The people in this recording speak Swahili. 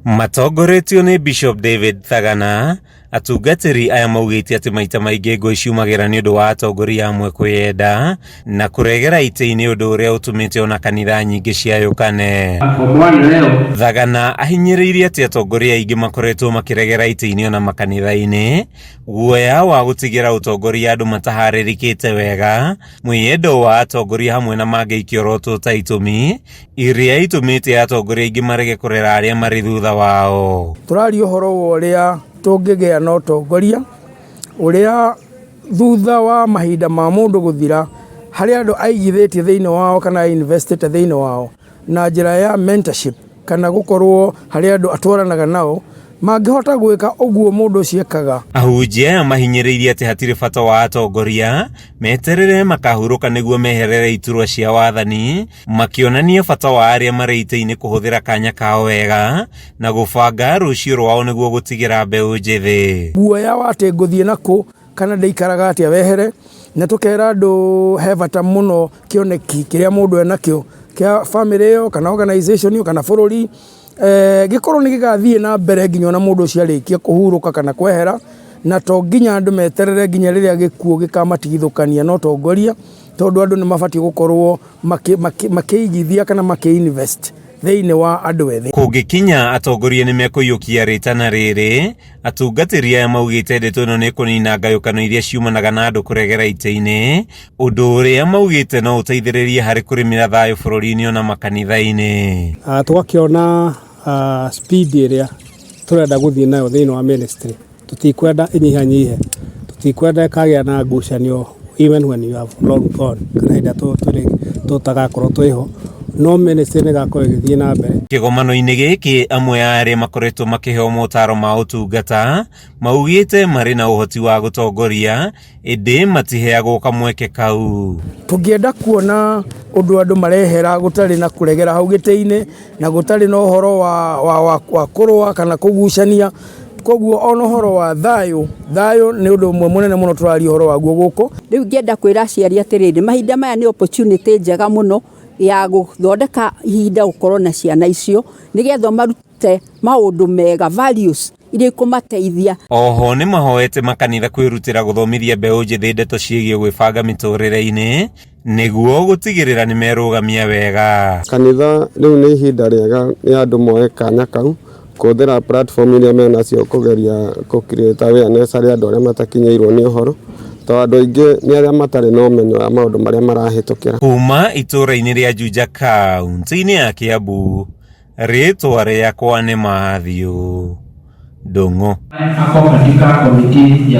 Matongoretio ni Bishop David Thagana atungatiri aya maugite ati maita maingi ngũĩ ciumagĩra nĩ ũndũ wa atongoria amwe kwĩyenda na kũregera itĩ-inĩ ũndũ ũrĩa ũtũmĩte ona kanitha nyingĩ ciayũkane. Thagana ahinyĩrĩirie ati atongoria aingĩ makoretwo makĩregera itĩ-inĩ ona makanitha-inĩ guoya wa gũtigĩra ũtongoria andũ mataharĩrĩkĩte wega, mwĩyendo wa atongoria hamwe na mangĩ ikiorotwo ta itũmi iria itũmĩte atongoria aingĩ marege kũrera arĩa marĩ thutha wao. Tũraria ũhoro wa ũrĩa tũngĩgĩa na ũtongoria ũrĩa thutha wa mahinda ma mũndũ gũthira harĩa andũ aigithĩtie thĩinĩ wao kana investite thĩinĩ wao na njĩra ya mentorship kana gũkorwo harĩa andũ atwaranaga nao mangĩhota gwĩka ũguo mũndũ ũcio ekaga. Ahunjia aya mahinyĩrĩirie atĩ hatirĩ bata wa atongoria meterere makahurũka nĩguo meherere iturwa cia wathani, makĩonania bata wa arĩa marĩ itĩ-inĩ kũhũthĩra kanya kao wega na gũbanga rũciũ rwao nĩguo gũtigĩra mbeũ njĩthĩ. Guoya wa atĩ ngũthiĩ nakũ kana ndaikaraga atĩa wehere, na tũkera andũ he bata mũno kĩoneki kĩrĩa mũndũ enakĩo kĩa family ĩyo kana organization ĩyo kana bũrũri gĩkorwo nĩ gĩgathiĩ na mbere nginya na mũndũ ũcio arĩkia kũhurũka kana kwehera, na to nginya andũ meterere nginya rĩrĩa gĩkuũ gĩkamatigithũkania na ũtongoria, tondũ andũ nĩ mabatiĩ gũkorwo makĩigithia kana makĩinvest thĩinĩ wa andũ ethĩ. Kũngĩkinya atongoria nĩ mekũiyũkia rĩtana rĩrĩ, atungatĩri aya maugĩte ndeto ĩno nĩ kũnina ngayũkano iria ciumanaga na andũ kũregera itĩ-inĩ, ũndũ ũrĩa maugĩte no ũteithĩrĩrie harĩ kũrĩmĩra thayũ bũrũri-inĩ ona makanitha-inĩ. Tũgakĩona speed ĩrĩa tũrenda gũthiĩ nayo thĩinĩ wa ministry, tũtikwenda inyihanyihe, tũtikwenda ĩkagĩa na ngucanio even when you have long gone kana hĩndĩ tũtagakorwo twĩho, no ministry nĩ gakorwo ĩgĩthiĩ na mbere. Kĩgomano-inĩ gĩkĩ amwe ya arĩa makoretwo makĩheo motaro ma ũtungata maugĩte marĩ na ũhoti wa gũtongoria ĩndĩ matiheagwo kamweke kau. Tũngĩenda kuona ũndũ andũ marehera gũtarĩ na kũregera hau gĩtĩ-inĩ na gũtarĩ na ũhoro wa kũrũa kana kũgucania, koguo ona ũhoro wa thayũ nĩ ũndũ ũmwe mũnene mũno tũraria ũhoro waguo gũkũ. Rĩu ngĩenda kwĩra aciari atĩrĩrĩ, mahinda maya nĩ opportunity njega mũno ya gũthondeka ihinda gũkorwo na ciana icio nĩgetha marute maũndũ mega values iria ikũmateithia. Oho nĩ mahoete makanitha kwĩrutĩra gũthomithia mbeũ njĩthĩ ndeto ciĩgiĩ gwĩbanga mĩtũrĩre-inĩ nĩguo gũtigĩrĩra nĩ merũgamia wega. Kanitha rĩu nĩ ihinda rĩega nĩ andũ moe kanya kau kũhũthĩra platform iria menacio kũgeria kũ-create awareness harĩ andũ arĩa matakinyĩirwo nĩ ũhoro, tondũ andũ aingĩ nĩ arĩa matarĩ na ũmenyo wa maũndũ marĩa marahĩtũkĩra. Kuma itũra-inĩ rĩa Juja kaunti-inĩ ya Kiambu, rĩtwa rĩakwa nĩ Matthew Ndung'u.